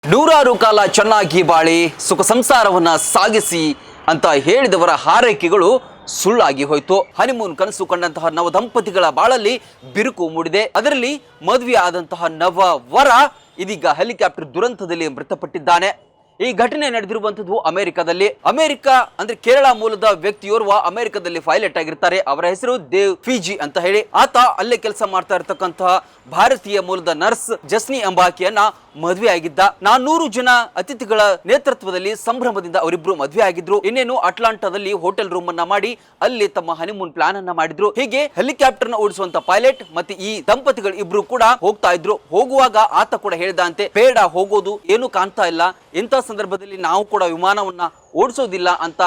ನೂರಾರು ಕಾಲ ಚೆನ್ನಾಗಿ ಬಾಳಿ ಸುಖ ಸಂಸಾರವನ್ನ ಸಾಗಿಸಿ ಅಂತ ಹೇಳಿದವರ ಹಾರೈಕೆಗಳು ಸುಳ್ಳಾಗಿ ಹೋಯಿತು. ಹನಿಮೂನ್ ಕನಸು ಕಂಡಂತಹ ನವ ದಂಪತಿಗಳ ಬಾಳಲ್ಲಿ ಬಿರುಕು ಮೂಡಿದೆ. ಅದರಲ್ಲಿ ಮದುವೆ ಆದಂತಹ ನವ ವರ ಇದೀಗ ಹೆಲಿಕಾಪ್ಟರ್ ದುರಂತದಲ್ಲಿ ಮೃತಪಟ್ಟಿದ್ದಾನೆ. ಈ ಘಟನೆ ನಡೆದಿರುವಂತದ್ದು ಅಮೆರಿಕದಲ್ಲಿ. ಅಮೆರಿಕ ಅಂದ್ರೆ ಕೇರಳ ಮೂಲದ ವ್ಯಕ್ತಿಯೋರ್ವ ಅಮೆರಿಕದಲ್ಲಿ ಪೈಲಟ್ ಆಗಿರ್ತಾರೆ. ಅವರ ಹೆಸರು ದೇವ್ ಫಿಜಿ ಅಂತ ಹೇಳಿ. ಆತ ಅಲ್ಲೇ ಕೆಲಸ ಮಾಡ್ತಾ ಇರತಕ್ಕಂತಹ ಭಾರತೀಯ ಮೂಲದ ನರ್ಸ್ ಜಸ್ನಿ ಎಂಬಾಕಿಯನ್ನ ಮದುವೆ ಆಗಿದ್ದ. 400 ಜನ ಅತಿಥಿಗಳ ನೇತೃತ್ವದಲ್ಲಿ ಸಂಭ್ರಮದಿಂದ ಅವರಿಬ್ರು ಮದುವೆ ಆಗಿದ್ರು. ಇನ್ನೇನು ಅಟ್ಲಾಂಟಾದಲ್ಲಿ ಹೋಟೆಲ್ ರೂಮ್ ಅನ್ನ ಮಾಡಿ ಅಲ್ಲಿ ತಮ್ಮ ಹನಿಮೂನ್ ಪ್ಲಾನ್ ಅನ್ನ ಮಾಡಿದ್ರು. ಹೀಗೆ ಹೆಲಿಕಾಪ್ಟರ್ ನ ಓಡಿಸುವಂತ ಪೈಲಟ್ ಮತ್ತೆ ಈ ದಂಪತಿಗಳು ಇಬ್ರು ಕೂಡ ಹೋಗ್ತಾ ಇದ್ರು. ಹೋಗುವಾಗ ಆತ ಕೂಡ ಹೇಳಿದಂತೆ, ಬೇಡ ಹೋಗೋದು ಏನು ಕಾಣ್ತಾ ಇಲ್ಲ, ಇಂಥ ಸಂದರ್ಭದಲ್ಲಿ ನಾವು ಕೂಡ ವಿಮಾನವನ್ನ ಓಡಿಸೋದಿಲ್ಲ ಅಂತ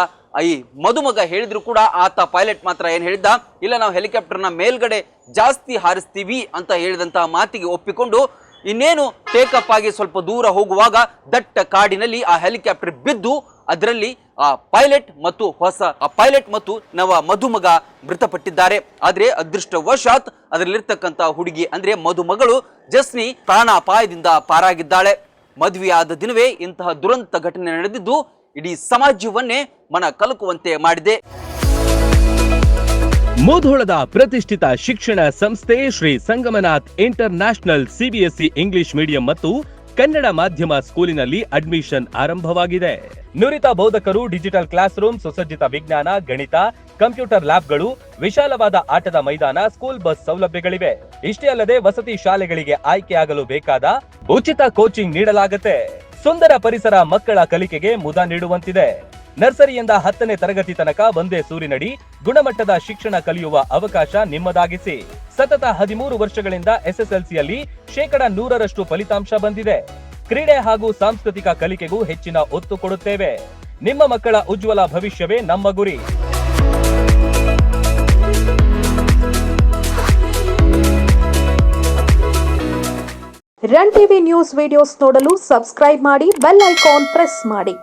ಈ ಮದುಮಗ ಹೇಳಿದ್ರು ಕೂಡ ಆತ ಪೈಲಟ್ ಮಾತ್ರ ಏನ್ ಹೇಳಿದ್ದ, ಇಲ್ಲ ನಾವು ಹೆಲಿಕಾಪ್ಟರ್ ನ ಮೇಲ್ಗಡೆ ಜಾಸ್ತಿ ಹಾರಿಸ್ತೀವಿ ಅಂತ ಹೇಳಿದಂತಹ ಮಾತಿಗೆ ಒಪ್ಪಿಕೊಂಡು ಇನ್ನೇನು ಟೇಕಪ್ ಆಗಿ ಸ್ವಲ್ಪ ದೂರ ಹೋಗುವಾಗ ದಟ್ಟ ಕಾಡಿನಲ್ಲಿ ಆ ಹೆಲಿಕಾಪ್ಟರ್ ಬಿದ್ದು ಅದರಲ್ಲಿ ಆ ಪೈಲಟ್ ಮತ್ತು ನವ ಮದುಮಗ ಮೃತಪಟ್ಟಿದ್ದಾರೆ. ಆದ್ರೆ ಅದೃಷ್ಟವಶಾತ್ ಅದರಲ್ಲಿರ್ತಕ್ಕಂಥ ಹುಡುಗಿ ಅಂದ್ರೆ ಮದುಮಗಳು ಜಸ್ನಿ ಪ್ರಾಣಾಪಾಯದಿಂದ ಪಾರಾಗಿದ್ದಾಳೆ. ಮದುವೆಯಾದ ದಿನವೇ ಇಂತಹ ದುರಂತ ಘಟನೆ ನಡೆದಿದ್ದು ಇಡೀ ಸಮಾಜವನ್ನೇ ಮನ ಕಲಕುವಂತೆ ಮಾಡಿದೆ. ಮುಧೋಳದ ಪ್ರತಿಷ್ಠಿತ ಶಿಕ್ಷಣ ಸಂಸ್ಥೆ Shri Sangamnath international CBSE English medium ಮತ್ತು ಕನ್ನಡ ಮಾಧ್ಯಮ ಸ್ಕೂಲಿನಲ್ಲಿ ಅಡ್ಮಿಷನ್ ಆರಂಭವಾಗಿದೆ. ನುರಿತ ಬೋಧಕರು, ಡಿಜಿಟಲ್ ಕ್ಲಾಸ್ ರೂಮ್, ಸುಸಜ್ಜಿತ ವಿಜ್ಞಾನ, ಗಣಿತ, ಕಂಪ್ಯೂಟರ್ ಲ್ಯಾಬ್ಗಳು, ವಿಶಾಲವಾದ ಆಟದ ಮೈದಾನ, ಸ್ಕೂಲ್ ಬಸ್ ಸೌಲಭ್ಯಗಳಿವೆ. ಇಷ್ಟೇ ಅಲ್ಲದೆ ವಸತಿ ಶಾಲೆಗಳಿಗೆ ಆಯ್ಕೆಯಾಗಲು ಬೇಕಾದ ಉಚಿತ ಕೋಚಿಂಗ್ ನೀಡಲಾಗುತ್ತೆ. ಸುಂದರ ಪರಿಸರ ಮಕ್ಕಳ ಕಲಿಕೆಗೆ ಮುದ ನೀಡುವಂತಿದೆ. ನರ್ಸರಿಯಿಂದ 10ನೇ ತರಗತಿ ತನಕ ಒಂದೇ ಸೂರಿನಡಿ ಗುಣಮಟ್ಟದ ಶಿಕ್ಷಣ ಕಲಿಯುವ ಅವಕಾಶ ನಿಮ್ಮದಾಗಿಸಿ. ಸತತ 13 ವರ್ಷಗಳಿಂದ ಎಸ್ಎಸ್ಎಲ್ಸಿಯಲ್ಲಿ 100% ಫಲಿತಾಂಶ ಬಂದಿದೆ. ಕ್ರೀಡೆ ಹಾಗೂ ಸಾಂಸ್ಕೃತಿಕ ಕಲಿಕೆಗೂ ಹೆಚ್ಚಿನ ಒತ್ತು ಕೊಡುತ್ತೇವೆ. ನಿಮ್ಮ ಮಕ್ಕಳ ಉಜ್ವಲ ಭವಿಷ್ಯವೇ ನಮ್ಮ ಗುರಿ. ರನ್ ಟಿವಿ ನ್ಯೂಸ್ ವಿಡಿಯೋಸ್ ನೋಡಲು ಸಬ್ಸ್ಕ್ರೈಬ್ ಮಾಡಿ, ಬೆಲ್ ಐಕಾನ್ ಪ್ರೆಸ್ ಮಾಡಿ.